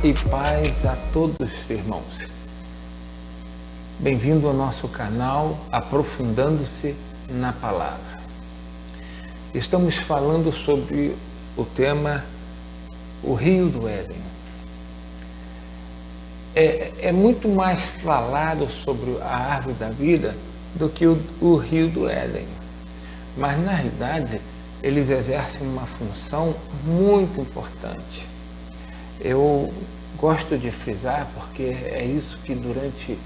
e paz a todos, irmãos. Bem-vindo ao nosso canal Aprofundando-se na Palavra. Estamos falando sobre o tema O Rio do Éden. É muito mais falado sobre a árvore da vida do que o Rio do Éden. Mas, na realidade, eles exercem uma função muito importante. Eu gosto de frisar porque é isso que durante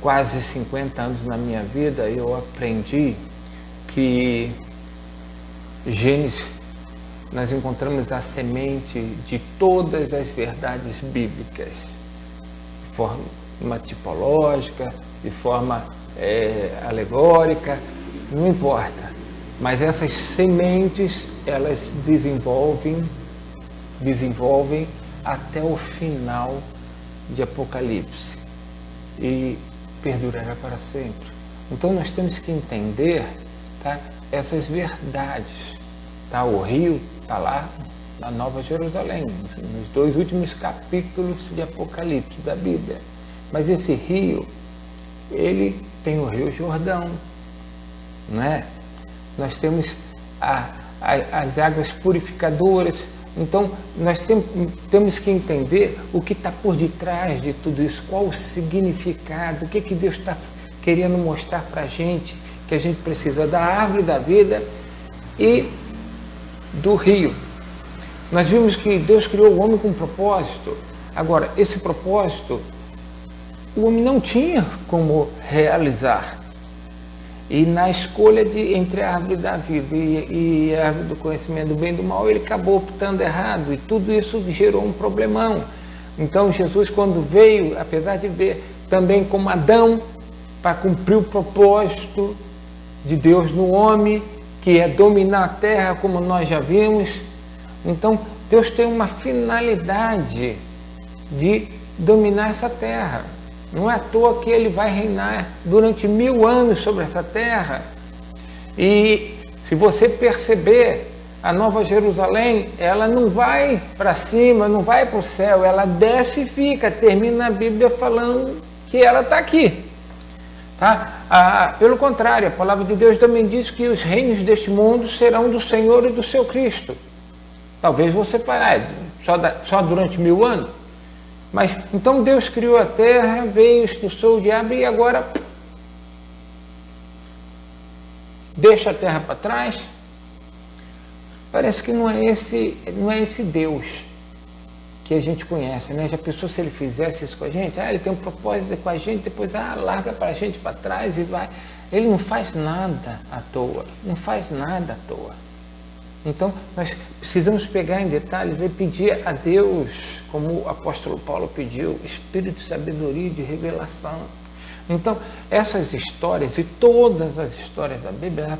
quase 50 anos na minha vida eu aprendi, que Gênesis nós encontramos a semente de todas as verdades bíblicas, de forma tipológica, de forma alegórica, não importa. Mas essas sementes, elas desenvolvem até o final de Apocalipse e perdurará para sempre. Então nós temos que entender, tá, essas verdades. Tá? O rio está lá na Nova Jerusalém, nos 2 últimos capítulos de Apocalipse da Bíblia. Mas esse rio, ele tem o Rio Jordão, não é? Nós temos as águas purificadoras. Então, nós sempre temos que entender o que está por detrás de tudo isso, qual o significado, o que Deus está querendo mostrar para a gente, que a gente precisa da árvore da vida e do rio. Nós vimos que Deus criou o homem com um propósito. Agora, esse propósito, o homem não tinha como realizar. E na escolha entre a árvore da vida e a árvore do conhecimento do bem e do mal, ele acabou optando errado, e tudo isso gerou um problemão. Então Jesus, quando veio, apesar de ver também como Adão, para cumprir o propósito de Deus no homem, que é dominar a terra, como nós já vimos, então Deus tem uma finalidade de dominar essa terra. Não é à toa que ele vai reinar durante 1000 anos sobre essa terra. E se você perceber, a Nova Jerusalém, ela não vai para cima, não vai para o céu, ela desce e fica. Termina a Bíblia falando que ela está aqui. Tá? Pelo contrário, a palavra de Deus também diz que os reinos deste mundo serão do Senhor e do seu Cristo. Talvez você fale, só durante 1000 anos? Mas, então Deus criou a terra, veio, expulsou o diabo e agora deixa a terra para trás? Parece que não é esse Deus que a gente conhece, né? Já pensou se ele fizesse isso com a gente? Ele tem um propósito com a gente, depois larga para a gente para trás e vai. Ele não faz nada à toa, não faz nada à toa. Então, nós precisamos pegar em detalhes e pedir a Deus, como o apóstolo Paulo pediu, espírito de sabedoria e de revelação. Então, essas histórias e todas as histórias da Bíblia,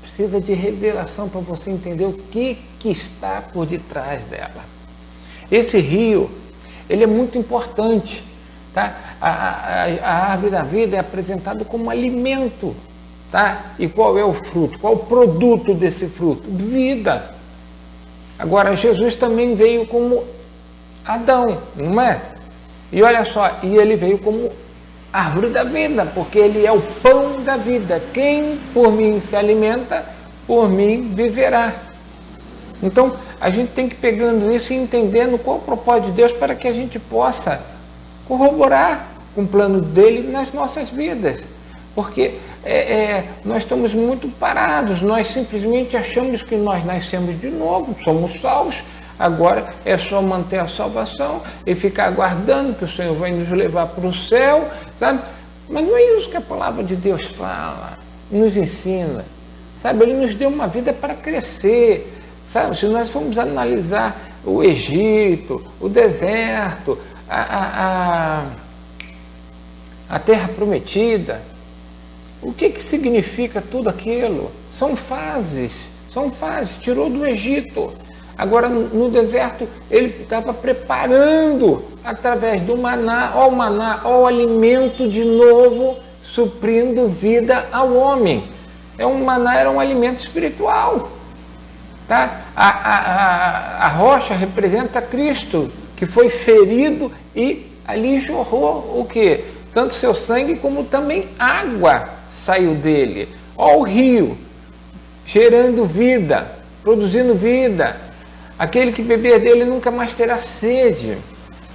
precisa de revelação para você entender o que está por detrás dela. Esse rio, ele é muito importante. Tá? A árvore da vida é apresentada como alimento. Tá? E qual é o fruto? Qual o produto desse fruto? Vida. Agora, Jesus também veio como Adão, não é? E olha só, e ele veio como árvore da vida, porque ele é o pão da vida. Quem por mim se alimenta, por mim viverá. Então, a gente tem que ir pegando isso e entendendo qual é o propósito de Deus para que a gente possa corroborar com o plano dele nas nossas vidas. Porque nós estamos muito parados, nós simplesmente achamos que nós nascemos de novo, somos salvos, agora é só manter a salvação e ficar aguardando que o Senhor vai nos levar para o céu, sabe? Mas não é isso que a palavra de Deus fala, nos ensina, sabe? Ele nos deu uma vida para crescer, sabe? Se nós formos analisar o Egito, o deserto, a terra prometida, o que significa tudo aquilo? São fases, tirou do Egito. Agora, no deserto, ele estava preparando, através do maná, ó o alimento de novo, suprindo vida ao homem. O maná era um alimento espiritual. Tá? A rocha representa Cristo, que foi ferido e ali jorrou o quê? Tanto seu sangue como também água saiu dele. Ó o rio, gerando vida, produzindo vida. Aquele que beber dele nunca mais terá sede.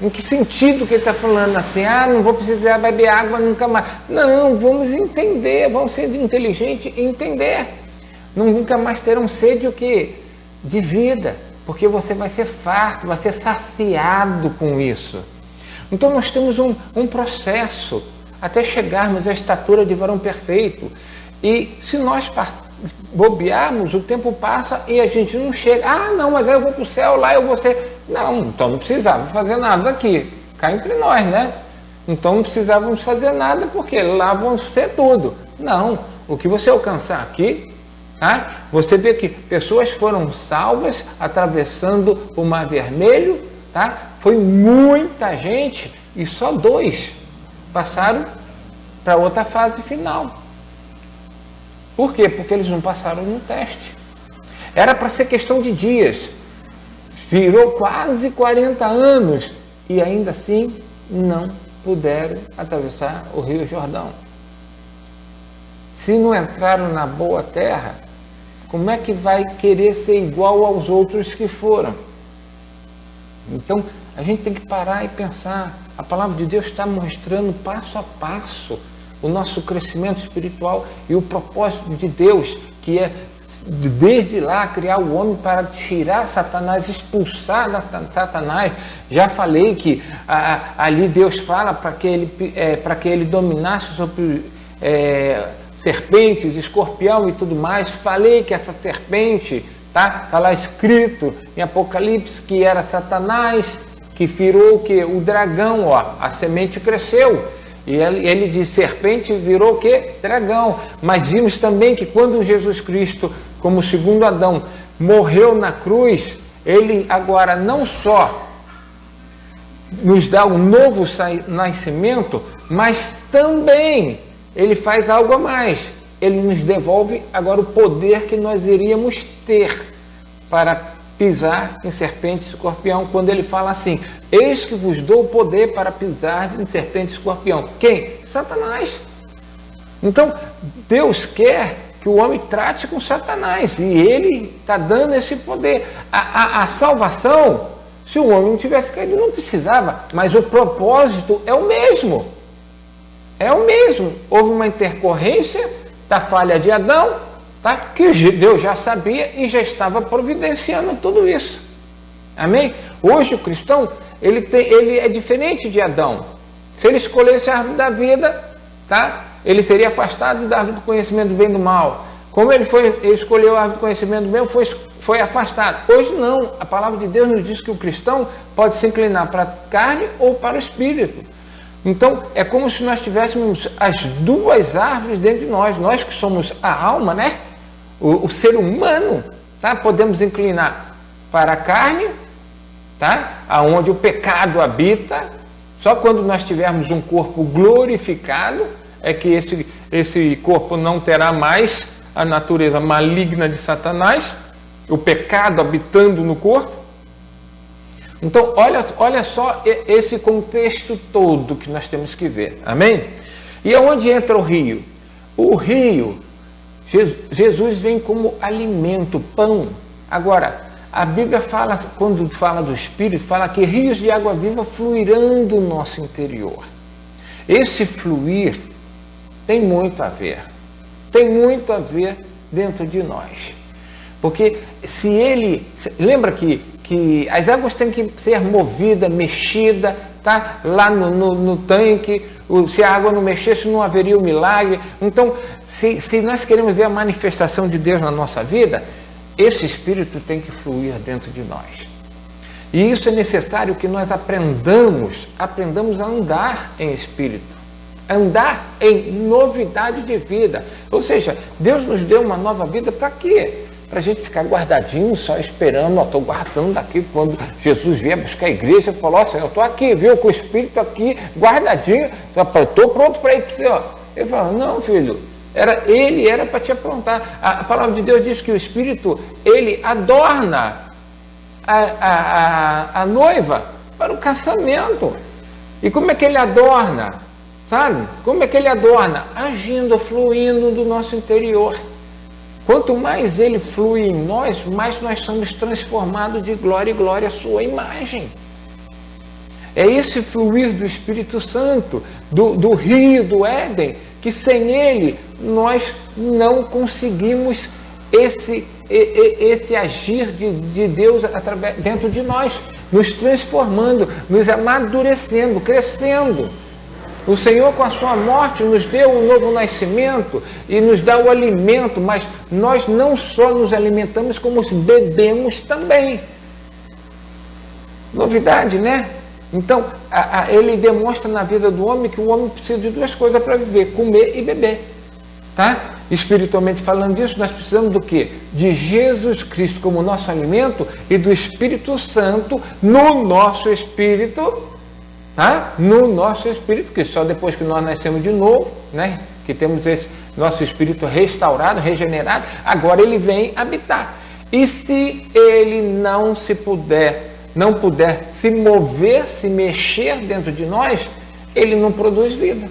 Em que sentido que ele está falando assim? Não vou precisar beber água nunca mais. Não, vamos entender, vamos ser inteligentes e entender. Nunca mais terão sede o quê? De vida, porque você vai ser farto, vai ser saciado com isso. Então nós temos um processo até chegarmos à estatura de varão perfeito. E se nós bobearmos, o tempo passa e a gente não chega. Não, mas aí eu vou para o céu, lá eu vou ser... Não, então não precisava fazer nada aqui. Cá entre nós, né? Então não precisávamos fazer nada, porque lá vão ser tudo. Não, o que você alcançar aqui, tá? Você vê que pessoas foram salvas atravessando o Mar Vermelho, tá? Foi muita gente e só 2 passaram para outra fase final. Por quê? Porque eles não passaram no teste. Era para ser questão de dias. Virou quase 40 anos e ainda assim não puderam atravessar o Rio Jordão. Se não entraram na boa terra, como é que vai querer ser igual aos outros que foram? Então, a gente tem que parar e pensar. A palavra de Deus está mostrando passo a passo o nosso crescimento espiritual e o propósito de Deus, que é desde lá criar o homem para tirar Satanás, expulsar Satanás. Já falei que ali Deus fala para que ele dominasse sobre serpentes, escorpião e tudo mais. Falei que essa serpente, tá lá escrito em Apocalipse que era Satanás, que virou o dragão, a semente cresceu. E ele de serpente virou o quê? Dragão. Mas vimos também que quando Jesus Cristo, como segundo Adão, morreu na cruz, ele agora não só nos dá um novo nascimento, mas também ele faz algo a mais. Ele nos devolve agora o poder que nós iríamos ter para pisar em serpente e escorpião, quando ele fala assim: eis que vos dou o poder para pisar em serpente e escorpião. Quem? Satanás. Então, Deus quer que o homem trate com Satanás, e ele está dando esse poder. A salvação, se o homem não tivesse caído, não precisava, mas o propósito é o mesmo. É o mesmo. Houve uma intercorrência da falha de Adão, tá? Que Deus já sabia e já estava providenciando tudo isso. Amém? Hoje o cristão, ele é diferente de Adão. Se ele escolhesse a árvore da vida, tá? Ele seria afastado da árvore do conhecimento do bem e do mal. Como ele escolheu a árvore do conhecimento do bem, foi afastado. Hoje não. A palavra de Deus nos diz que o cristão pode se inclinar para a carne ou para o espírito. Então, é como se nós tivéssemos as duas árvores dentro de nós. Nós que somos a alma, né? O ser humano, tá? Podemos inclinar para a carne, tá? Aonde o pecado habita. Só quando nós tivermos um corpo glorificado é que esse corpo não terá mais a natureza maligna de Satanás, o pecado habitando no corpo. Então, olha só esse contexto todo que nós temos que ver. Amém? E aonde entra o rio? O rio, Jesus vem como alimento, pão. Agora, a Bíblia fala, quando fala do Espírito, fala que rios de água viva fluirão do nosso interior. Esse fluir tem muito a ver. Tem muito a ver dentro de nós. Porque lembra que as águas têm que ser movidas, mexidas, tá? Lá no tanque, se a água não mexesse, não haveria o milagre. Então, se nós queremos ver a manifestação de Deus na nossa vida, esse Espírito tem que fluir dentro de nós. E isso é necessário que nós aprendamos a andar em Espírito, andar em novidade de vida. Ou seja, Deus nos deu uma nova vida para quê? Para a gente ficar guardadinho, só esperando, estou guardando aqui, quando Jesus vier buscar a igreja, falou, ó, Senhor, eu estou aqui, viu, com o Espírito aqui, guardadinho, estou pronto para ir para o Senhor. Ele falou, não, filho, Ele era para te aprontar. A palavra de Deus diz que o Espírito, ele adorna a noiva para o casamento. E como é que ele adorna? Sabe? Como é que ele adorna? Agindo, fluindo do nosso interior. Quanto mais ele flui em nós, mais nós somos transformados de glória em glória à sua imagem. É esse fluir do Espírito Santo, do rio do Éden, que sem ele nós não conseguimos esse agir de Deus dentro de nós, nos transformando, nos amadurecendo, crescendo. O Senhor, com a sua morte, nos deu um novo nascimento e nos dá o alimento, mas nós não só nos alimentamos, como bebemos também. Novidade, né? Então, ele demonstra na vida do homem que o homem precisa de duas coisas para viver: comer e beber. Tá? Espiritualmente falando disso, nós precisamos do quê? De Jesus Cristo como nosso alimento e do Espírito Santo no nosso espírito, tá? No nosso espírito, que só depois que nós nascemos de novo, né? Que temos esse nosso espírito restaurado, regenerado, agora ele vem habitar. E se ele não puder se mover, se mexer dentro de nós, ele não produz vida.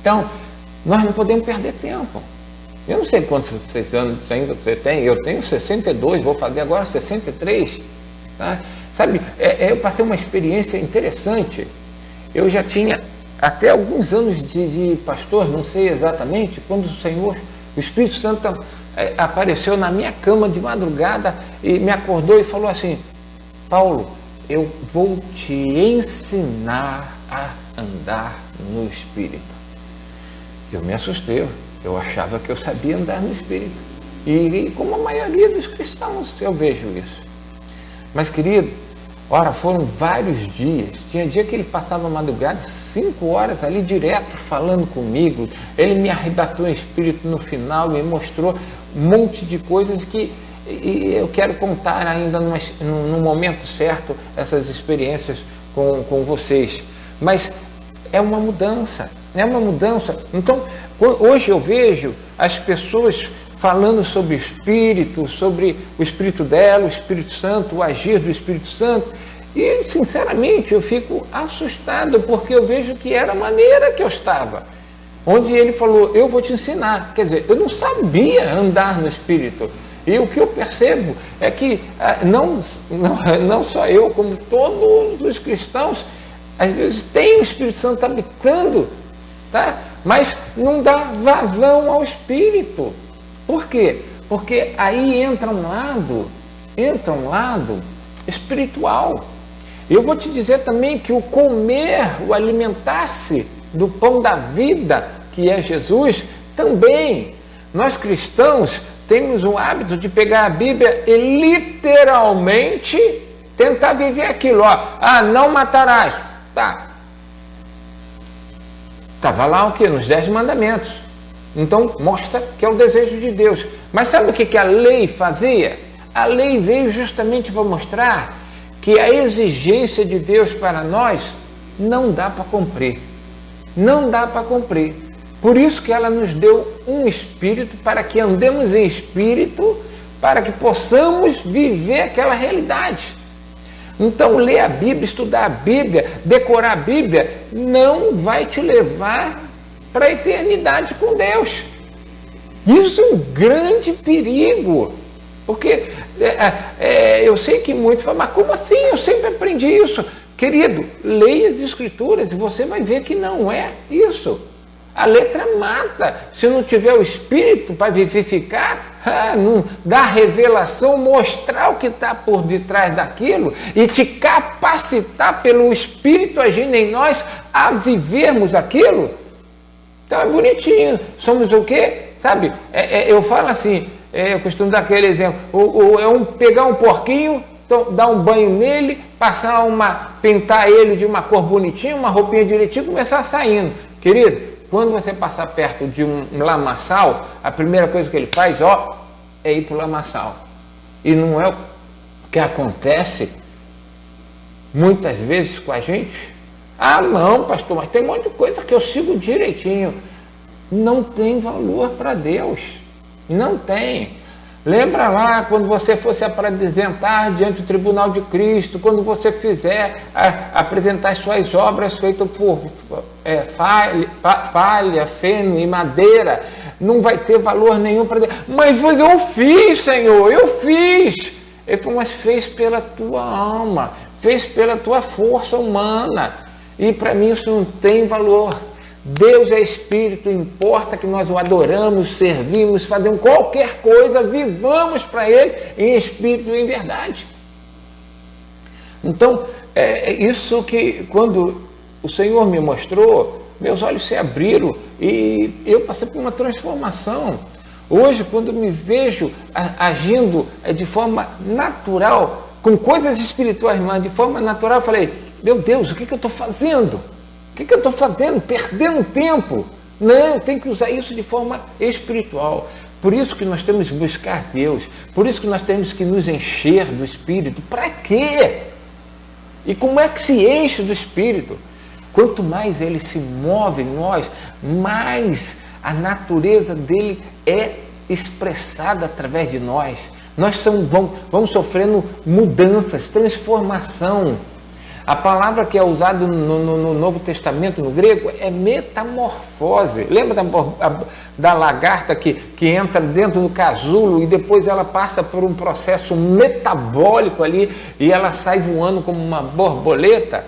Então, nós não podemos perder tempo. Eu não sei quantos anos ainda você tem, eu tenho 62, vou fazer agora 63. Tá? Sabe, eu passei uma experiência interessante. Eu já tinha até alguns anos de pastor, não sei exatamente, quando o Espírito Santo apareceu na minha cama de madrugada e me acordou e falou assim: Paulo, eu vou te ensinar a andar no Espírito. Eu me assustei, eu achava que eu sabia andar no Espírito. E como a maioria dos cristãos, eu vejo isso. Mas, querido, ora, foram vários dias. Tinha dia que ele passava a madrugada, 5 horas ali direto falando comigo. Ele me arrebatou em espírito no final, me mostrou um monte de coisas que eu quero contar ainda no momento certo essas experiências com vocês. Mas é uma mudança. Então, hoje eu vejo as pessoas falando sobre o Espírito, sobre o Espírito dela, o Espírito Santo, o agir do Espírito Santo, e, sinceramente, eu fico assustado, porque eu vejo que era a maneira que eu estava, onde ele falou: eu vou te ensinar. Quer dizer, eu não sabia andar no Espírito, e o que eu percebo é que não só eu, como todos os cristãos, às vezes tem o Espírito Santo habitando, tá? Mas não dá vazão ao Espírito. Por quê? Porque aí entra um lado espiritual. Eu vou te dizer também que o alimentar-se do pão da vida, que é Jesus, também. Nós cristãos temos o hábito de pegar a Bíblia e literalmente tentar viver aquilo. Não matarás. Tá. Estava lá o quê? Nos 10 mandamentos. Então, mostra que é o desejo de Deus. Mas sabe o que a lei fazia? A lei veio justamente para mostrar que a exigência de Deus para nós não dá para cumprir. Não dá para cumprir. Por isso que ela nos deu um espírito, para que andemos em espírito, para que possamos viver aquela realidade. Então, ler a Bíblia, estudar a Bíblia, decorar a Bíblia, não vai te levar para a eternidade com Deus. Isso é um grande perigo. Porque eu sei que muitos falam: mas como assim? Eu sempre aprendi isso. Querido, leia as Escrituras e você vai ver que não é isso. A letra mata. Se não tiver o Espírito para vivificar, não dá revelação, mostrar o que está por detrás daquilo e te capacitar pelo Espírito agindo em nós a vivermos aquilo. Então é bonitinho. Somos o quê? Sabe? Eu falo assim, eu costumo dar aquele exemplo. Pegar um porquinho, então, dar um banho nele, pintar ele de uma cor bonitinha, uma roupinha direitinho e começar saindo. Querido, quando você passar perto de um lamaçal, a primeira coisa que ele faz, é ir para o lamaçal. E não é o que acontece muitas vezes com a gente? Não, pastor, mas tem um monte de coisa que eu sigo direitinho. não tem valor para Deus. Não tem. Lembra lá quando você for se apresentar diante do tribunal de Cristo, quando você fizer apresentar as suas obras feitas por palha, feno e madeira, não vai ter valor nenhum para Deus. Mas eu fiz, Senhor, eu fiz. Ele falou, mas fez pela tua alma, fez pela tua força humana. E para mim isso não tem valor. Deus é Espírito, importa que nós o adoramos, servimos, fazemos qualquer coisa, vivamos para Ele em Espírito e em verdade. Então, é isso que quando o Senhor me mostrou, meus olhos se abriram e eu passei por uma transformação. Hoje, quando me vejo agindo de forma natural, com coisas espirituais, mas de forma natural, eu falei, meu Deus, o que eu estou fazendo? O que eu estou fazendo? Perdendo tempo? Não, tem que usar isso de forma espiritual. Por isso que nós temos que buscar Deus. Por isso que nós temos que nos encher do Espírito. Para quê? E como é que se enche do Espírito? Quanto mais ele se move em nós, mais a natureza dele é expressada através de nós. Nós vamos sofrendo mudanças, transformação. A palavra que é usada no Novo Testamento, no grego, é metamorfose. Lembra da lagarta que entra dentro do casulo e depois ela passa por um processo metabólico ali e ela sai voando como uma borboleta?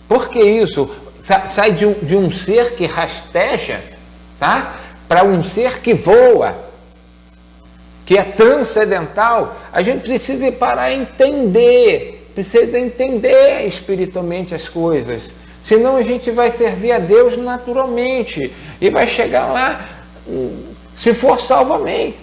Por que isso? Sai de um ser que rasteja, tá? Para um ser que voa, que é transcendental. A gente precisa parar e entender. Precisa entender espiritualmente as coisas, senão a gente vai servir a Deus naturalmente e vai chegar lá, se for salvo, amém,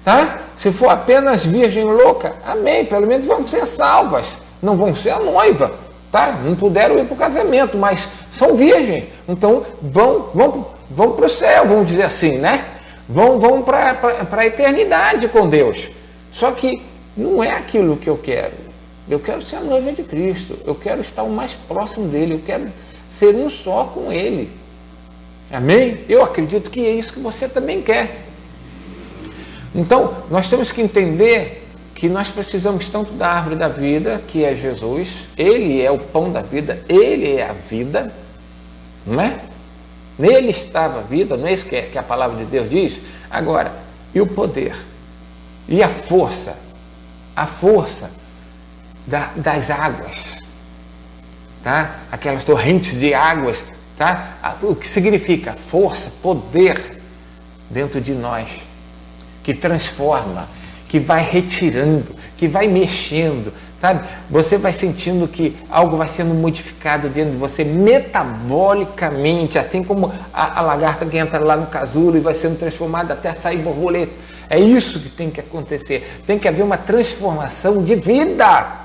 tá? Se for apenas virgem louca, amém, pelo menos vão ser salvas, não vão ser a noiva, tá? Não puderam ir para o casamento, mas são virgem, então vão para o céu, vamos dizer assim, né? Vão para a eternidade com Deus, só que não é aquilo que eu quero. Eu quero ser a noiva de Cristo, eu quero estar o mais próximo dele, eu quero ser um só com ele. Amém? Eu acredito que é isso que você também quer. Então, nós temos que entender que nós precisamos tanto da árvore da vida, que é Jesus, ele é o pão da vida, ele é a vida, não é? Nele estava a vida, não é isso que a palavra de Deus diz? Agora, e o poder? E a força? A força das águas, tá? Aquelas torrentes de águas, tá? O que significa força, poder dentro de nós, que transforma, que vai retirando, que vai mexendo, sabe? Você vai sentindo que algo vai sendo modificado dentro de você metabolicamente, assim como a lagarta que entra lá no casulo e vai sendo transformada até sair borboleta. É isso que tem que acontecer. Tem que haver uma transformação de vida.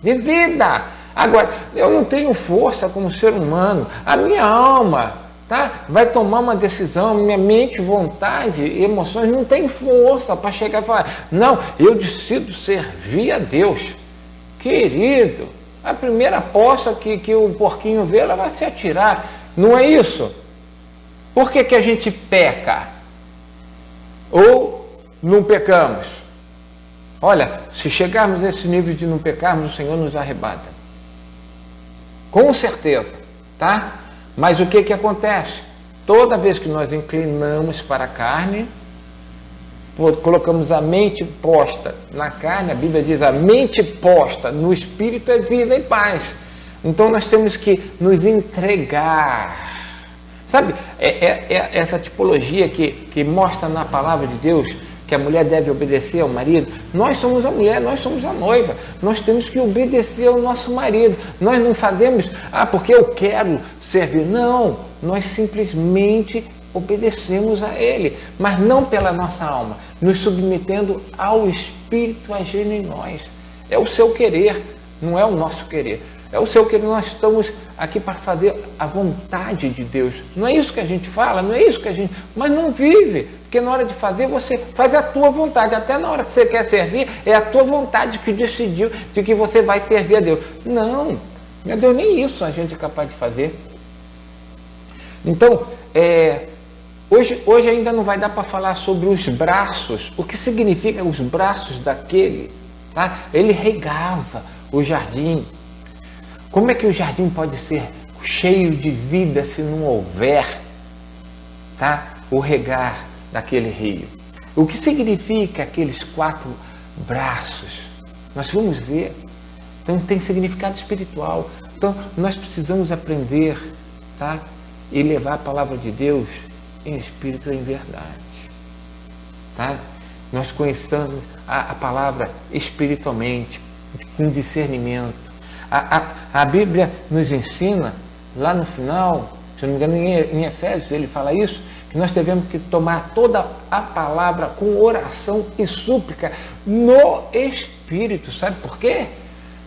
De vida. Agora, eu não tenho força como ser humano, a minha alma, tá? Vai tomar uma decisão, minha mente, vontade, emoções não tem força para chegar e falar, não, eu decido servir a Deus. Querido, a primeira aposta que o porquinho vê, ela vai se atirar, não é isso? Por que a gente peca? Ou não pecamos? Olha, se chegarmos a esse nível de não pecarmos, o Senhor nos arrebata. Com certeza, tá? Mas o que acontece? Toda vez que nós inclinamos para a carne, colocamos a mente posta na carne, a Bíblia diz a mente posta no Espírito é vida e paz. Então nós temos que nos entregar. Sabe, essa tipologia que mostra na palavra de Deus, que a mulher deve obedecer ao marido, nós somos a mulher, nós somos a noiva, nós temos que obedecer ao nosso marido, nós não fazemos, porque eu quero servir, não, nós simplesmente obedecemos a ele, mas não pela nossa alma, nos submetendo ao Espírito agindo em nós, é o seu querer, não é o nosso querer, é o seu querer, nós estamos aqui para fazer a vontade de Deus, não é isso que a gente fala, não é isso que a gente, mas não vive. Porque na hora de fazer, você faz a tua vontade. Até na hora que você quer servir, é a tua vontade que decidiu de que você vai servir a Deus. Não, meu Deus, nem isso a gente é capaz de fazer. Então, Hoje ainda não vai dar para falar sobre os braços, o que significa os braços daquele, tá? Ele regava o jardim. Como é que o jardim pode ser cheio de vida se não houver, tá, o regar daquele rio? O que significa aqueles 4 braços? Nós vamos ver. Então tem significado espiritual. Então nós precisamos aprender, tá, e levar a palavra de Deus em espírito e em verdade, tá? Nós conheçamos a palavra espiritualmente, com discernimento. A Bíblia nos ensina, lá no final, se não me engano, em Efésios ele fala isso, que nós devemos que tomar toda a palavra com oração e súplica no Espírito. Sabe por quê?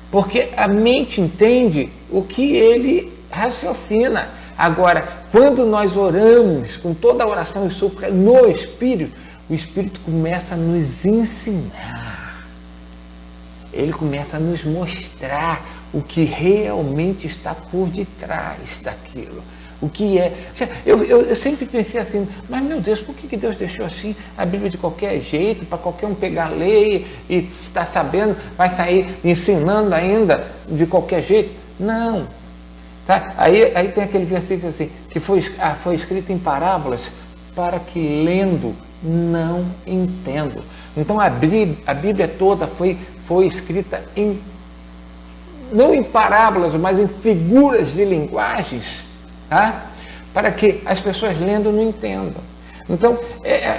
Porque a mente entende o que ele raciocina. Agora, quando nós oramos com toda a oração e súplica no Espírito, o Espírito começa a nos ensinar. Ele começa a nos mostrar o que realmente está por detrás daquilo. O que é... Eu sempre pensei assim, mas meu Deus, por que Deus deixou assim a Bíblia de qualquer jeito, para qualquer um pegar, ler e está sabendo, vai sair ensinando ainda de qualquer jeito? Não. Tá? Aí tem aquele versículo assim, que foi escrito em parábolas, para que lendo não entendo. Então a Bíblia toda foi escrita não em parábolas, mas em figuras de linguagens, tá? Para que as pessoas lendo não entendam. Então,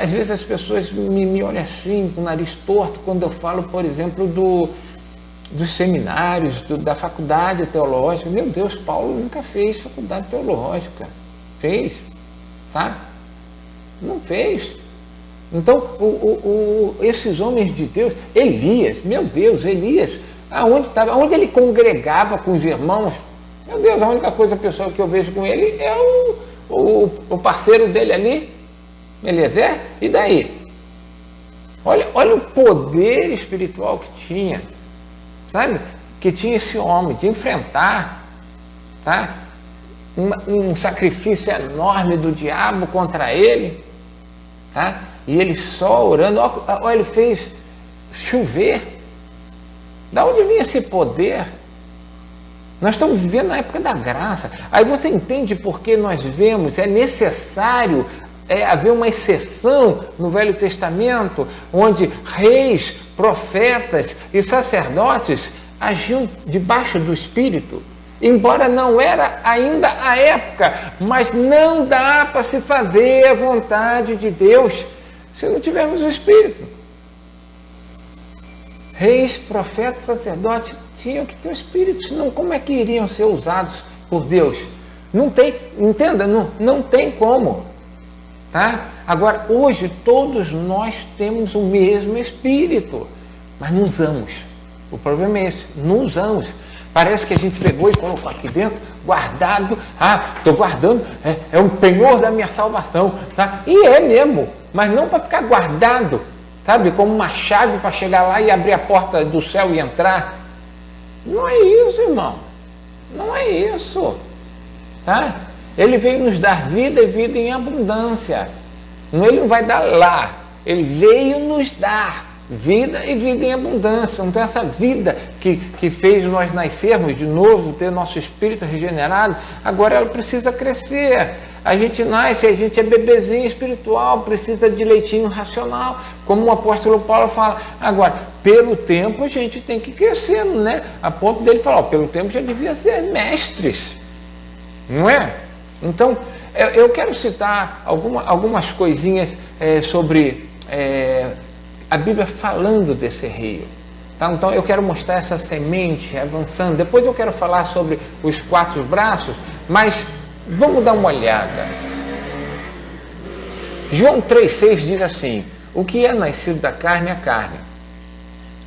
às vezes as pessoas me olham assim, com o nariz torto, quando eu falo, por exemplo, dos seminários, da faculdade teológica. Meu Deus, Paulo nunca fez faculdade teológica. Fez? Tá? Não fez. Então, esses homens de Deus, Elias, meu Deus, Elias, aonde ele congregava com os irmãos, meu Deus, a única pessoa que eu vejo com ele é o parceiro dele ali, Eliezer, e daí? Olha o poder espiritual que tinha, sabe? Que tinha esse homem de enfrentar, tá? Um sacrifício enorme do diabo contra ele, tá? E ele só orando, olha, ele fez chover. Da onde vinha esse poder? Nós estamos vivendo na época da graça. Aí você entende por que nós vemos, é necessário haver uma exceção no Velho Testamento, onde reis, profetas e sacerdotes agiam debaixo do Espírito. Embora não era ainda a época, mas não dá para se fazer a vontade de Deus se não tivermos o Espírito. Reis, profetas, sacerdotes tinham que ter o Espírito, senão como é que iriam ser usados por Deus? Não tem, entenda, não tem como. Tá? Agora, hoje, todos nós temos o mesmo Espírito, mas não usamos. O problema é esse, não usamos. Parece que a gente pegou e colocou aqui dentro, guardado. Estou guardando, é o penhor da minha salvação. Tá? E é mesmo, mas não para ficar guardado, sabe, como uma chave para chegar lá e abrir a porta do céu e entrar. Não é isso, irmão. Não é isso. Tá? Ele veio nos dar vida e vida em abundância. Ele não vai dar lá. Ele veio nos dar vida e vida em abundância. Então essa vida que fez nós nascermos de novo, ter nosso espírito regenerado, agora ela precisa crescer. A gente nasce, a gente é bebezinho espiritual, precisa de leitinho racional, como o apóstolo Paulo fala. Agora, pelo tempo a gente tem que ir crescendo, né? A ponto dele falar, pelo tempo já devia ser mestres, não é? Então, eu quero citar algumas coisinhas sobre a Bíblia falando desse rio. Tá? Então, eu quero mostrar essa semente avançando. Depois eu quero falar sobre os 4 braços, mas vamos dar uma olhada. João 3,6 diz assim, o que é nascido da carne é carne.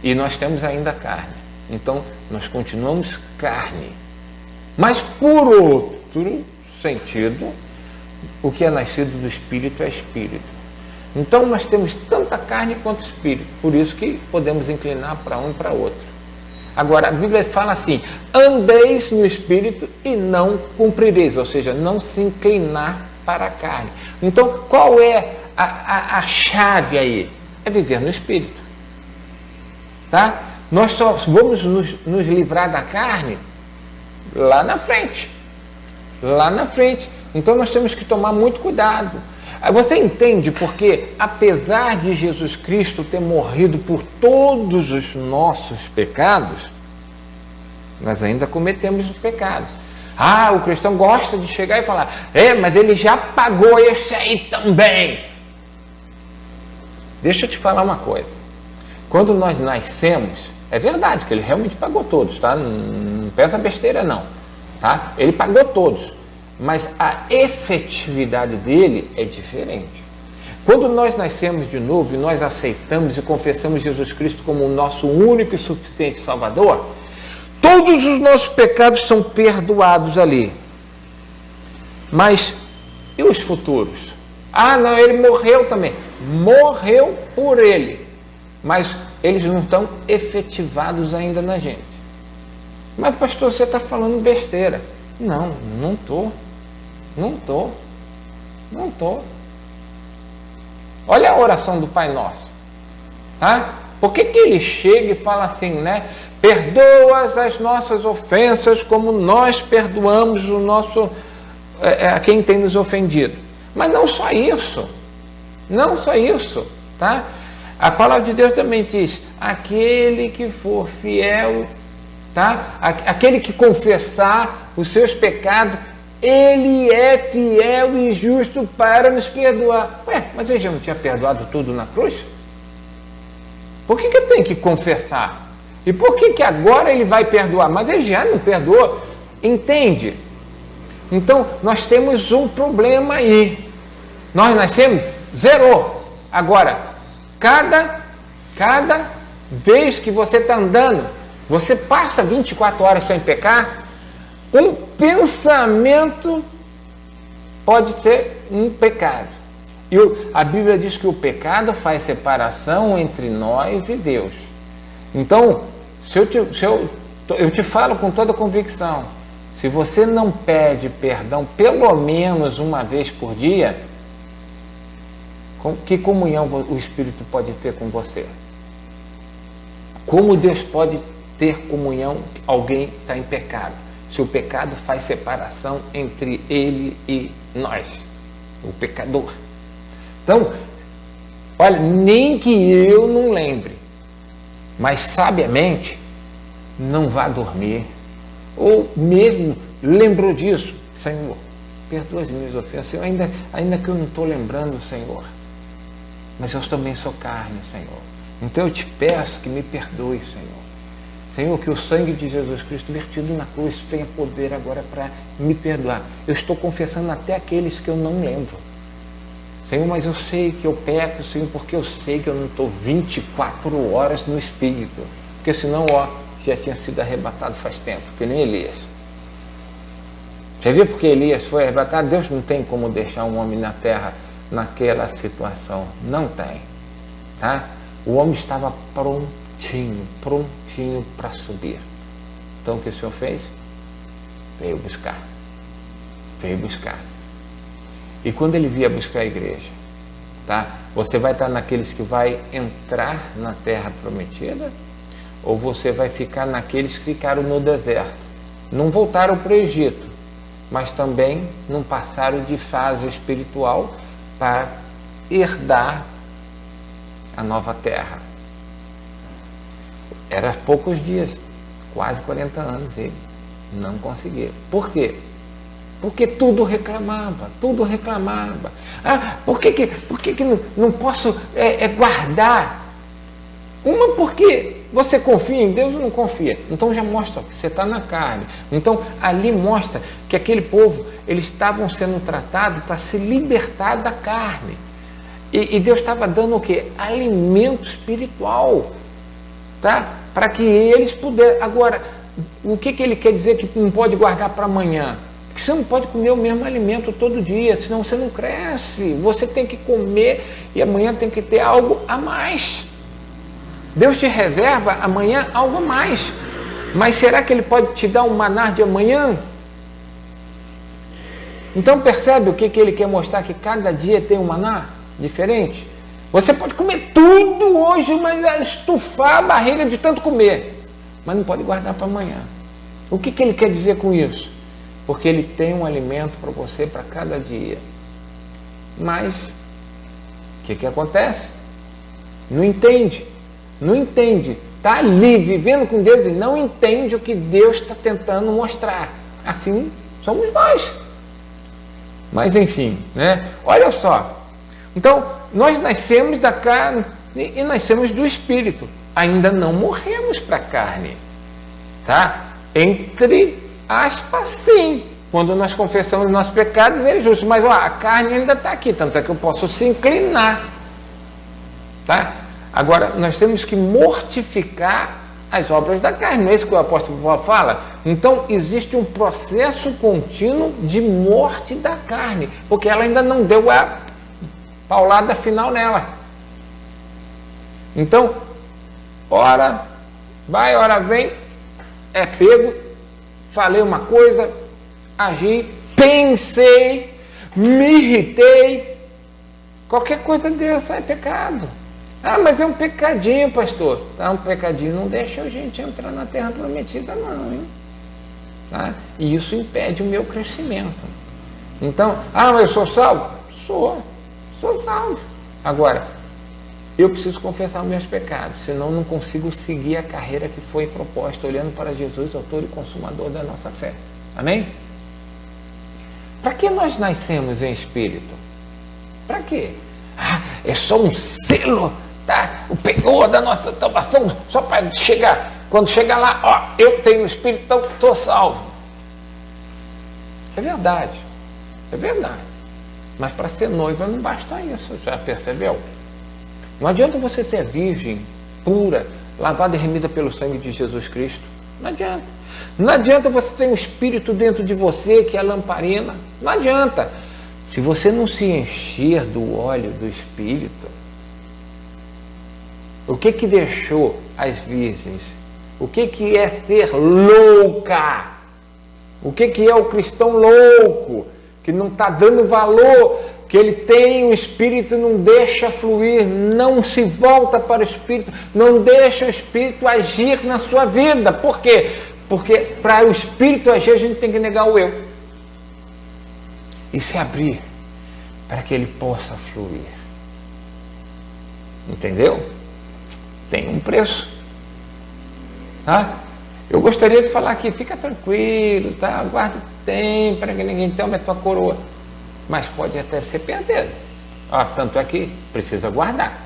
E nós temos ainda carne. Então, nós continuamos carne. Mas por outro sentido, o que é nascido do Espírito é Espírito. Então nós temos tanta carne quanto Espírito, por isso que podemos inclinar para um e para outro. Agora a Bíblia fala assim, andeis no Espírito e não cumprireis, ou seja, não se inclinar para a carne. Então, qual é a chave aí? É viver no Espírito. Tá? Nós só vamos nos livrar da carne lá na frente. Lá na frente. Então, nós temos que tomar muito cuidado. Você entende porque, apesar de Jesus Cristo ter morrido por todos os nossos pecados, nós ainda cometemos os pecados. O cristão gosta de chegar e falar, mas ele já pagou esse aí também. Deixa eu te falar uma coisa. Quando nós nascemos, é verdade que ele realmente pagou todos, tá? Não pensa besteira não, tá? Ele pagou todos. Mas a efetividade dele é diferente. Quando nós nascemos de novo e nós aceitamos e confessamos Jesus Cristo como o nosso único e suficiente Salvador, todos os nossos pecados são perdoados ali. Mas e os futuros? Não, ele morreu também. Morreu por ele. Mas eles não estão efetivados ainda na gente. Mas pastor, você está falando besteira. Não estou. Não estou. Olha a oração do Pai Nosso. Tá? Por que ele chega e fala assim, né? Perdoa as nossas ofensas como nós perdoamos a quem tem nos ofendido. Mas não só isso. Não só isso. Tá? A palavra de Deus também diz, aquele que for fiel, tá? Aquele que confessar os seus pecados, ele é fiel e justo para nos perdoar. Mas ele já não tinha perdoado tudo na cruz? Por que eu tenho que confessar? E por que agora ele vai perdoar? Mas ele já não perdoou. Entende? Então, nós temos um problema aí. Nós nascemos, zerou. Agora, cada vez que você está andando, você passa 24 horas sem pecar, um pensamento pode ser um pecado. E a Bíblia diz que o pecado faz separação entre nós e Deus. Então, eu te falo com toda convicção, se você não pede perdão pelo menos uma vez por dia, que comunhão o Espírito pode ter com você? Como Deus pode ter comunhão alguém está em pecado? Se o pecado faz separação entre ele e nós, o pecador. Então, olha, nem que eu não lembre, mas sabiamente, não vá dormir. Ou mesmo lembrou disso, Senhor, perdoa as minhas ofensas, ainda que eu não estou lembrando, Senhor, mas eu também sou carne, Senhor. Então eu te peço que me perdoe, Senhor. Senhor, que o sangue de Jesus Cristo vertido na cruz tenha poder agora para me perdoar. Eu estou confessando até aqueles que eu não lembro. Senhor, mas eu sei que eu peco, Senhor, porque eu sei que eu não estou 24 horas no Espírito. Porque senão, já tinha sido arrebatado faz tempo, que nem Elias. Você viu porque Elias foi arrebatado? Deus não tem como deixar um homem na terra naquela situação. Não tem. Tá? O homem estava prontinho para subir. Então o que o Senhor fez? Veio buscar. E quando ele vier buscar a igreja, tá? Você vai estar naqueles que vai entrar na terra prometida, ou você vai ficar naqueles que ficaram no deserto? Não voltaram para o Egito, mas também não passaram de fase espiritual para herdar a nova terra. Era poucos dias, quase 40 anos ele não conseguiu. Por quê? Porque tudo reclamava. Por que não posso guardar? Porque você confia em Deus ou não confia? Então já mostra que você está na carne. Então ali mostra que aquele povo, eles estavam sendo tratados para se libertar da carne. E Deus estava dando o quê? Alimento espiritual. Tá? Para que eles pudessem. Agora, o que ele quer dizer que não pode guardar para amanhã? Porque você não pode comer o mesmo alimento todo dia, senão você não cresce. Você tem que comer e amanhã tem que ter algo a mais. Deus te reserva amanhã algo a mais. Mas será que ele pode te dar um maná de amanhã? Então percebe o que ele quer mostrar? Que cada dia tem um maná diferente. Você pode comer tudo hoje, mas estufar a barriga de tanto comer, mas não pode guardar para amanhã. O que ele quer dizer com isso? Porque ele tem um alimento para você para cada dia. Mas o que acontece? Não entende. Está ali vivendo com Deus e não entende o que Deus está tentando mostrar. Assim somos nós. Mas enfim, né? Olha só. Então, nós nascemos da carne e nascemos do Espírito. Ainda não morremos para a carne. Tá? Entre aspas, sim. Quando nós confessamos nossos pecados, ele é justo. Mas a carne ainda está aqui, tanto é que eu posso se inclinar. Tá? Agora, nós temos que mortificar as obras da carne. Não é isso que o apóstolo Paulo fala? Então, existe um processo contínuo de morte da carne, porque ela ainda não deu a paulada final nela. Então, ora vai, ora vem, é pego, falei uma coisa, agi, pensei, me irritei, qualquer coisa dessa é pecado. Ah, mas é um pecadinho, pastor. Tá, um pecadinho não deixa a gente entrar na terra prometida, não, hein? Tá? E isso impede o meu crescimento. Então, mas eu sou salvo? Sou salvo. Agora, eu preciso confessar os meus pecados, senão não consigo seguir a carreira que foi proposta, olhando para Jesus, autor e consumador da nossa fé. Amém? Para que nós nascemos em espírito? Para quê? É só um selo, tá? O penhor da nossa salvação, só para chegar. Quando chegar lá, eu tenho o espírito, então estou salvo. É verdade. Mas para ser noiva não basta isso, já percebeu? Não adianta você ser virgem, pura, lavada e remida pelo sangue de Jesus Cristo. Não adianta. Não adianta você ter um espírito dentro de você que é lamparina. Não adianta. Se você não se encher do óleo do Espírito, o que deixou as virgens? O que é ser louca? O que é o cristão louco? Que não está dando valor, que ele tem o Espírito, não deixa fluir, não se volta para o Espírito, não deixa o Espírito agir na sua vida. Por quê? Porque para o Espírito agir, a gente tem que negar o eu e se abrir para que ele possa fluir. Entendeu? Tem um preço. Tá? Eu gostaria de falar aqui, fica tranquilo, tá? Guarda o tempo para que ninguém tome a tua coroa. Mas pode até ser perdido. Tanto é que precisa guardar.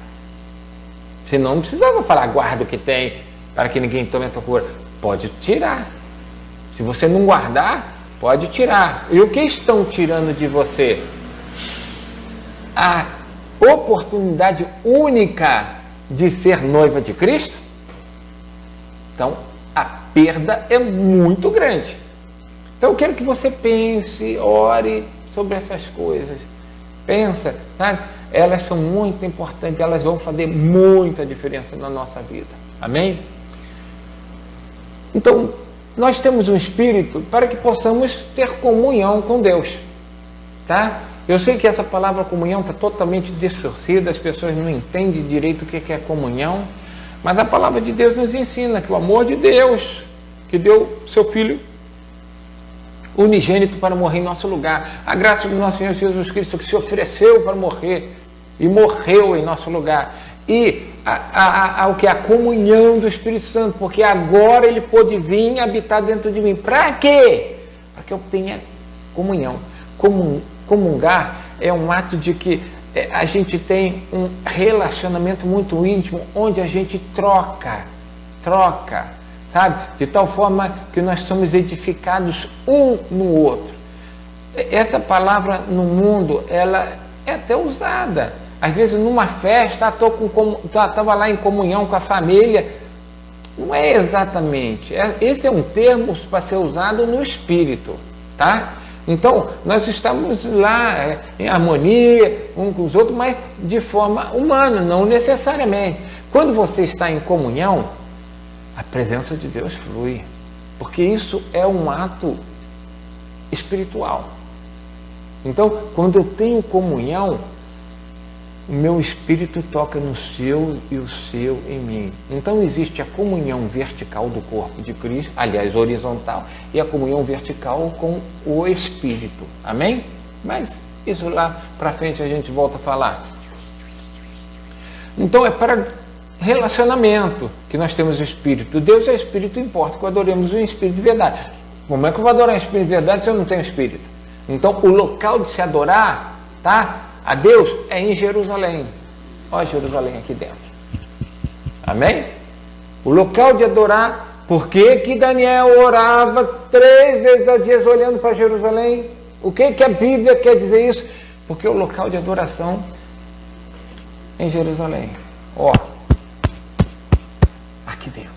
Senão não precisava falar, guarda o que tem para que ninguém tome a tua coroa. Pode tirar. Se você não guardar, pode tirar. E o que estão tirando de você? A oportunidade única de ser noiva de Cristo. Então, a perda é muito grande. Então, eu quero que você pense, ore sobre essas coisas. Pensa, sabe? Elas são muito importantes, elas vão fazer muita diferença na nossa vida. Amém? Então, nós temos um espírito para que possamos ter comunhão com Deus. Tá? Eu sei que essa palavra comunhão está totalmente distorcida, as pessoas não entendem direito o que é comunhão, mas a palavra de Deus nos ensina que o amor de Deus, que deu seu Filho unigênito para morrer em nosso lugar, a graça do nosso Senhor Jesus Cristo que se ofereceu para morrer e morreu em nosso lugar, e o que é a comunhão do Espírito Santo, porque agora ele pôde vir habitar dentro de mim. Para quê? Para que eu tenha comunhão. Comungar é um ato de que a gente tem um relacionamento muito íntimo, onde a gente troca, sabe? De tal forma que nós somos edificados um no outro. Essa palavra no mundo, ela é até usada. Às vezes numa festa, estava lá em comunhão com a família. Não é exatamente. Esse é um termo para ser usado no espírito, tá? Então, nós estamos lá em harmonia, uns com os outros, mas de forma humana, não necessariamente. Quando você está em comunhão, a presença de Deus flui, porque isso é um ato espiritual. Então, quando eu tenho comunhão, o meu espírito toca no seu e o seu em mim. Então existe a comunhão vertical do corpo de Cristo, aliás, horizontal, e a comunhão vertical com o Espírito. Amém? Mas isso lá para frente a gente volta a falar. Então é para relacionamento que nós temos o Espírito. Deus é Espírito, importa que adoremos o Espírito de verdade. Como é que eu vou adorar o Espírito de verdade se eu não tenho Espírito? Então o local de se adorar, tá? A Deus é em Jerusalém. Olha Jerusalém aqui dentro. Amém? O local de adorar. Por que que Daniel orava 3 vezes ao dia olhando para Jerusalém? O que que a Bíblia quer dizer isso? Porque o local de adoração é em Jerusalém. Ó, aqui dentro,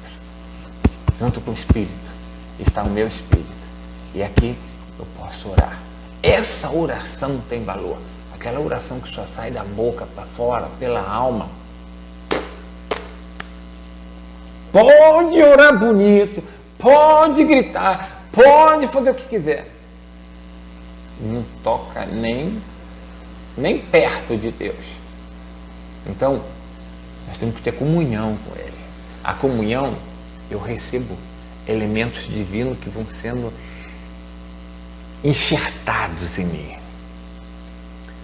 junto com o Espírito, está o meu Espírito. E aqui eu posso orar. Essa oração tem valor. Aquela oração que só sai da boca para fora, pela alma. Pode orar bonito, pode gritar, pode fazer o que quiser. Não toca nem perto de Deus. Então, nós temos que ter comunhão com Ele. A comunhão, eu recebo elementos divinos que vão sendo enxertados em mim.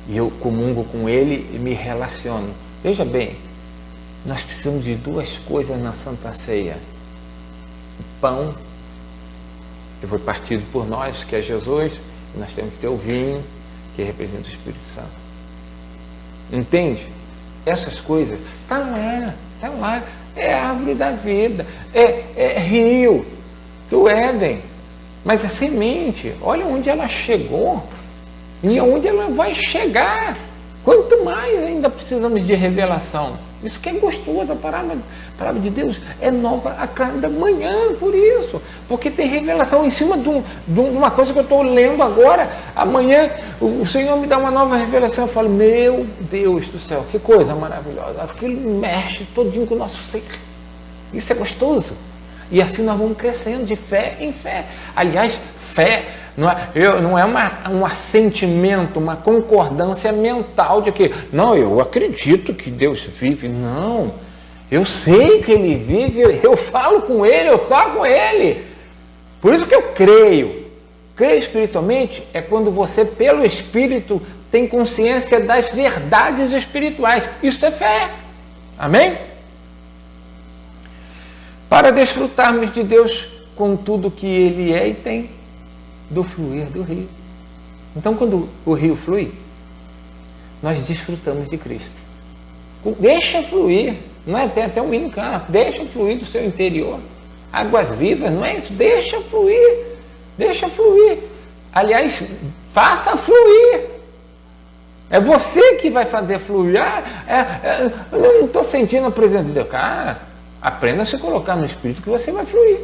E eu comungo com Ele e me relaciono. Veja bem, nós precisamos de 2 coisas na Santa Ceia. O pão, que foi partido por nós, que é Jesus, e nós temos que ter o vinho, que representa o Espírito Santo. Entende? Essas coisas, tá lá, é a árvore da vida, é rio do Éden, mas a semente, olha onde ela chegou, e aonde ela vai chegar. Quanto mais ainda precisamos de revelação. Isso que é gostoso, a palavra de Deus é nova a cada manhã, por isso. Porque tem revelação em cima de uma coisa que eu estou lendo agora. Amanhã o Senhor me dá uma nova revelação. Eu falo, meu Deus do céu, que coisa maravilhosa. Aquilo mexe todinho com o nosso ser. Isso é gostoso. E assim nós vamos crescendo de fé em fé. Aliás, fé não é um assentimento, uma concordância mental de que, não, eu acredito que Deus vive. Não, eu sei que Ele vive, eu falo com Ele, eu falo com Ele. Por isso que eu creio. Crer espiritualmente é quando você, pelo Espírito, tem consciência das verdades espirituais. Isso é fé. Amém? Para desfrutarmos de Deus com tudo que Ele é e tem, do fluir do rio. Então, quando o rio flui, nós desfrutamos de Cristo. Deixa fluir, não é? Tem até um hino que deixa fluir do seu interior. Águas vivas, não é isso? Deixa fluir, deixa fluir. Aliás, faça fluir. É você que vai fazer fluir. Eu não estou sentindo a presença de Deus. Cara, aprenda a se colocar no Espírito que você vai fluir.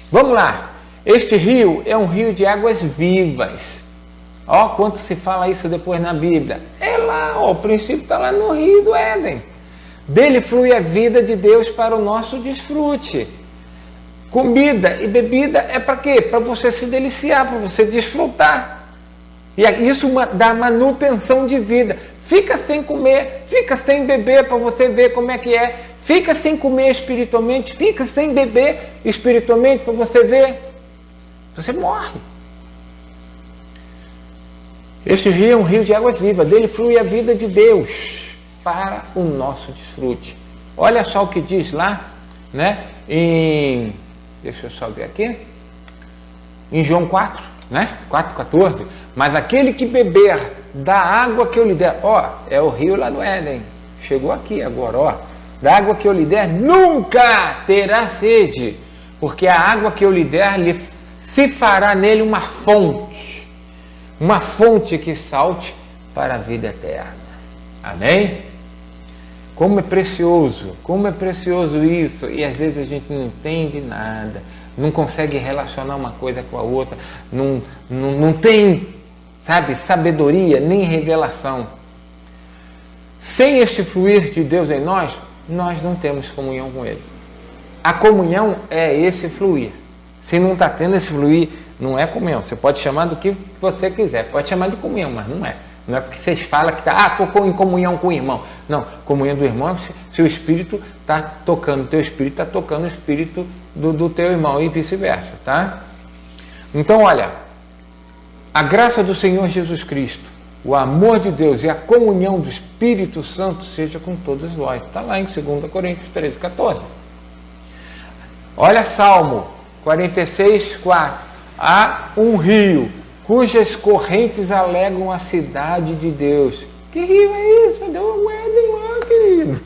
Vamos lá. Este rio é um rio de águas vivas. Ó, quanto se fala isso depois na Bíblia. É lá, ó, o princípio está lá no rio do Éden. Dele flui a vida de Deus para o nosso desfrute. Comida e bebida é para quê? Para você se deliciar, para você desfrutar. E isso dá manutenção de vida. Fica sem comer, fica sem beber para você ver como é que é. Fica sem comer espiritualmente, fica sem beber espiritualmente para você ver. Você morre. Este rio é um rio de águas vivas. Dele flui a vida de Deus para o nosso desfrute. Olha só o que diz lá, né? Deixa eu só ver aqui. Em João 4, né? 4,14. Mas aquele que beber da água que eu lhe der, ó, é o rio lá do Éden. Chegou aqui agora, ó. Da água que eu lhe der, nunca terá sede, porque a água que eu lhe der se fará nele uma fonte que salte para a vida eterna. Amém? Como é precioso isso, e às vezes a gente não entende nada, não consegue relacionar uma coisa com a outra, não tem, sabe, sabedoria nem revelação. Sem este fluir de Deus em nós não temos comunhão com Ele. A comunhão é esse fluir. Se não está tendo esse fluir, não é comunhão. Você pode chamar do que você quiser. Pode chamar de comunhão, mas não é. Não é porque vocês falam que estou em comunhão com o irmão. Não, comunhão do irmão é se o Espírito está tocando o teu Espírito, está tocando o Espírito do teu irmão e vice-versa, tá? Então, olha, a graça do Senhor Jesus Cristo, o amor de Deus e a comunhão do Espírito Santo seja com todos vós. Está lá em 2 Coríntios 13, 14. Olha Salmo 46, 4. Há um rio cujas correntes alegam a cidade de Deus. Que rio é esse? Meu Deus, o Éden lá, querido.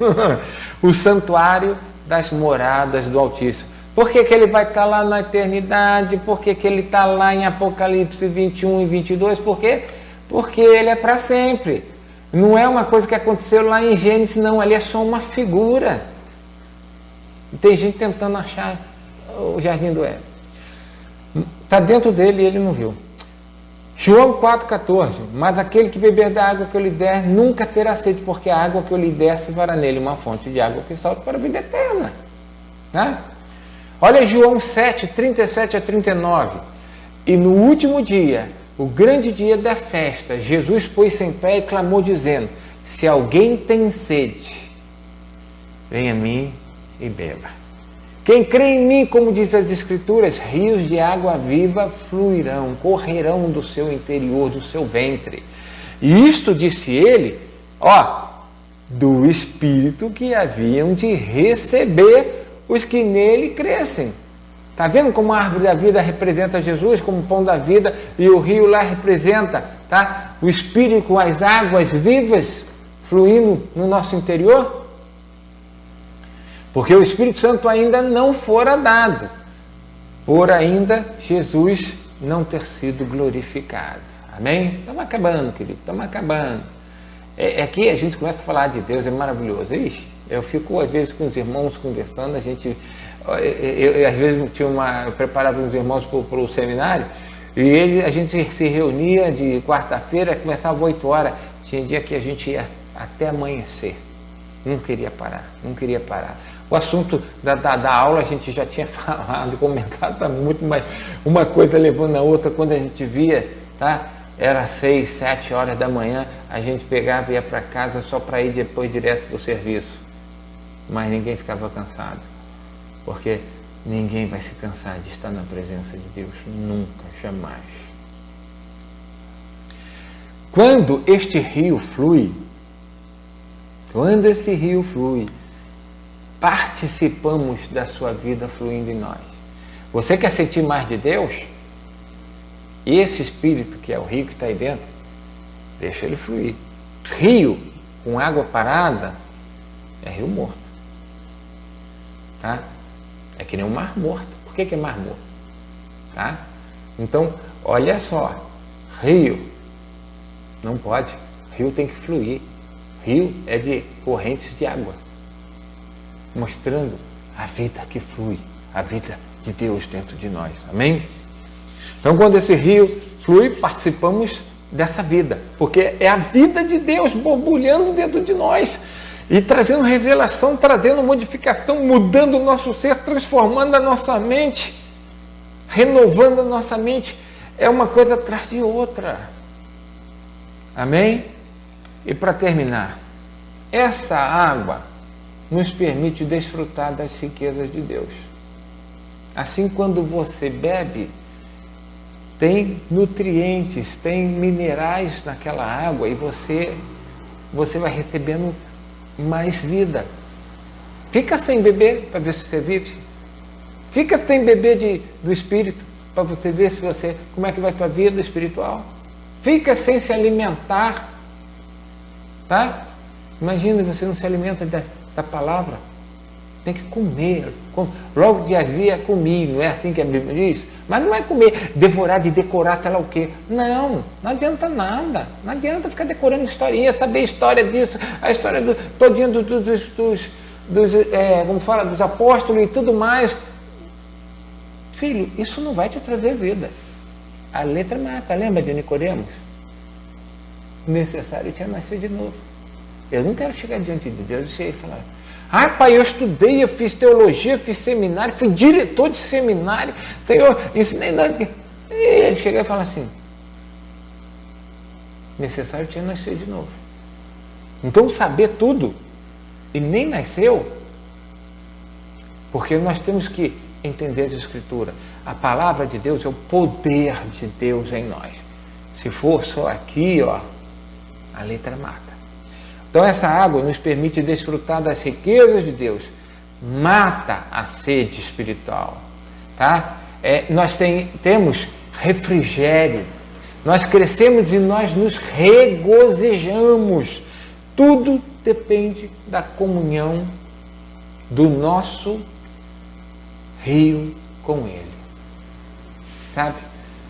O santuário das moradas do Altíssimo. Por que ele vai estar lá na eternidade? Por que ele está lá em Apocalipse 21 e 22? Por quê? Porque ele é para sempre. Não é uma coisa que aconteceu lá em Gênesis, não. Ali é só uma figura. Tem gente tentando achar o Jardim do Éden. Está dentro dele e ele não viu. João 4,14. Mas aquele que beber da água que eu lhe der nunca terá sede, porque a água que eu lhe der se fará nele uma fonte de água que salta para a vida eterna. Né? Olha João 7, 37 a 39. E no último dia, o grande dia da festa, Jesus pôs-se em pé e clamou dizendo: se alguém tem sede, venha a mim e beba. Quem crê em mim, como diz as Escrituras, rios de água viva fluirão, correrão do seu interior, do seu ventre. E isto disse ele, do Espírito que haviam de receber os que nele crescem. Está vendo como a árvore da vida representa Jesus, como o pão da vida, e o rio lá representa, tá? O Espírito com as águas vivas fluindo no nosso interior? Porque o Espírito Santo ainda não fora dado, por ainda Jesus não ter sido glorificado. Amém? Estamos acabando, querido, estamos acabando. Aqui a gente começa a falar de Deus, é maravilhoso. Ixi, eu fico às vezes com os irmãos conversando, eu às vezes eu preparava uns irmãos para o seminário, e a gente se reunia de quarta-feira, começava 8 horas, tinha dia que a gente ia até amanhecer. Não queria parar. O assunto da aula a gente já tinha falado, comentado, tá muito, mas uma coisa levando a outra. Quando a gente via, tá? Era 6, 7 horas da manhã, a gente pegava e ia para casa só para ir depois direto do serviço. Mas ninguém ficava cansado, porque ninguém vai se cansar de estar na presença de Deus, nunca, jamais. Quando este rio flui, participamos da sua vida fluindo em nós. Você quer sentir mais de Deus? E esse Espírito, que é o rio que está aí dentro, deixa ele fluir. Rio com água parada é rio morto. Tá? É que nem um mar morto. Por que é mar morto? Tá? Então, olha só. Rio não pode. Rio tem que fluir. Rio é de correntes de água, mostrando a vida que flui, a vida de Deus dentro de nós. Amém? Então, quando esse rio flui, participamos dessa vida, porque é a vida de Deus borbulhando dentro de nós e trazendo revelação, trazendo modificação, mudando o nosso ser, transformando a nossa mente, renovando a nossa mente. É uma coisa atrás de outra. Amém? E para terminar, essa água nos permite desfrutar das riquezas de Deus. Assim, quando você bebe, tem nutrientes, tem minerais naquela água e você vai recebendo mais vida. Fica sem beber para ver se você vive. Fica sem beber do Espírito para você ver como é que vai a tua vida espiritual. Fica sem se alimentar. Tá? Imagina, você não se alimenta da palavra. Tem que comer. Logo que havia comi, não é assim que a Bíblia diz? Mas não é comer, devorar de decorar, sei lá o quê. Não adianta nada. Não adianta ficar decorando historinha, saber a história disso, a história todinha dos apóstolos e tudo mais. Filho, isso não vai te trazer vida. A letra mata. Lembra de Nicodemos? Necessário tinha nascer de novo. Eu não quero chegar diante de Deus e falar: pai, eu estudei, eu fiz teologia, fiz seminário, fui diretor de seminário, Senhor, ensinei. E ele chega e fala assim: necessário tinha nascer de novo. Então, saber tudo e nem nasceu, porque nós temos que entender as Escrituras. A palavra de Deus é o poder de Deus em nós. Se for só aqui, ó, a letra mata. Então, essa água nos permite desfrutar das riquezas de Deus. Mata a sede espiritual, tá? Nós temos refrigério, nós crescemos e nós nos regozijamos. Tudo depende da comunhão do nosso rio com Ele, sabe?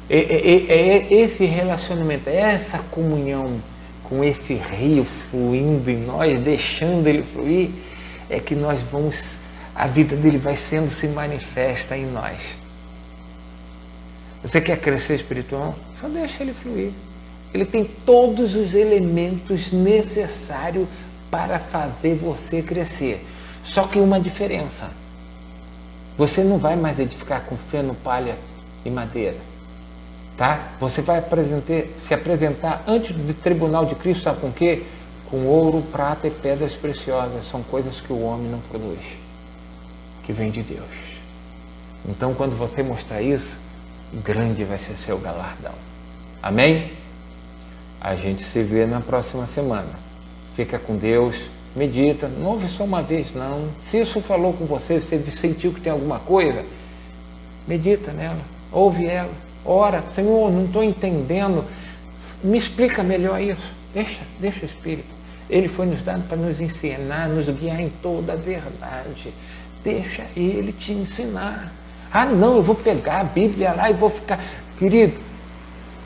Esse relacionamento, essa comunhão com esse rio fluindo em nós, deixando ele fluir, é que nós vamos, a vida dele vai se manifesta em nós. Você quer crescer espiritual? Só deixa ele fluir. Ele tem todos os elementos necessários para fazer você crescer. Só que uma diferença. Você não vai mais edificar com feno, palha e madeira. Tá? Você vai se apresentar antes do tribunal de Cristo, sabe com o quê? Com ouro, prata e pedras preciosas. São coisas que o homem não produz, que vem de Deus. Então, quando você mostrar isso, grande vai ser seu galardão. Amém? A gente se vê na próxima semana. Fica com Deus, medita, não ouve só uma vez, não. Se isso falou com você, você sentiu que tem alguma coisa, medita nela, ouve ela, ora. Senhor, não estou entendendo, me explica melhor isso. Deixa o Espírito. Ele foi nos dado para nos ensinar, nos guiar em toda a verdade. Deixa Ele te ensinar. Ah, não, eu vou pegar a Bíblia lá e vou ficar... Querido,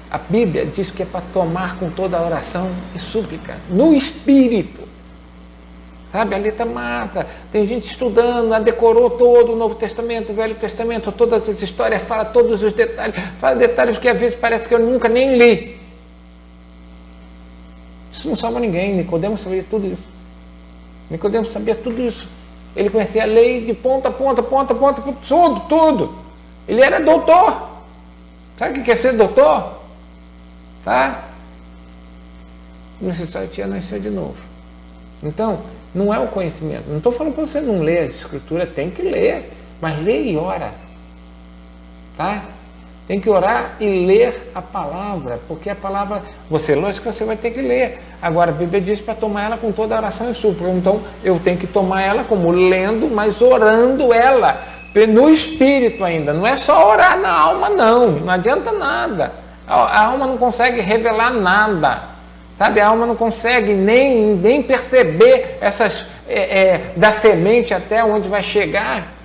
a Bíblia diz que é para tomar com toda a oração e súplica, no Espírito. Sabe, a letra mata. Tem gente estudando, decorou todo o Novo Testamento, o Velho Testamento, todas as histórias, fala todos os detalhes, fala detalhes que às vezes parece que eu nunca nem li. Isso não salva ninguém. Nicodemo sabia tudo isso. Nicodemo sabia tudo isso. Ele conhecia a lei de ponta a ponta, tudo. Ele era doutor. Sabe o que é ser doutor? Tá? Necessário tinha nascer de novo. Então, não é o conhecimento. Não estou falando para você não ler as Escrituras, tem que ler. Mas lê e ora. Tá? Tem que orar e ler a palavra, porque a palavra, lógico que você vai ter que ler. Agora, a Bíblia diz para tomar ela com toda a oração e súplica. Então, eu tenho que tomar ela como lendo, mas orando ela, no Espírito ainda. Não é só orar na alma, não adianta nada. A alma não consegue revelar nada, sabe? A alma não consegue nem perceber essas, da semente até onde vai chegar.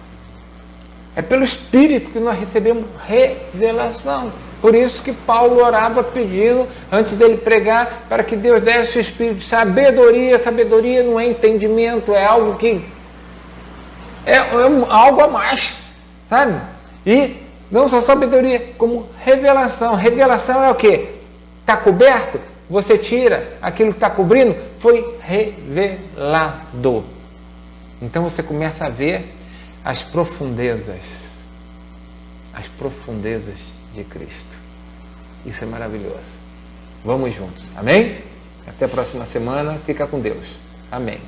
É pelo Espírito que nós recebemos revelação. Por isso que Paulo orava pedindo, antes dele pregar, para que Deus desse o Espírito de sabedoria. Sabedoria não é entendimento, é algo que... É algo a mais, sabe? E não só sabedoria, como revelação. Revelação é o quê? Está coberto? Você tira aquilo que está cobrindo, foi revelado. Então você começa a ver as profundezas de Cristo. Isso é maravilhoso. Vamos juntos. Amém? Até a próxima semana. Fica com Deus. Amém.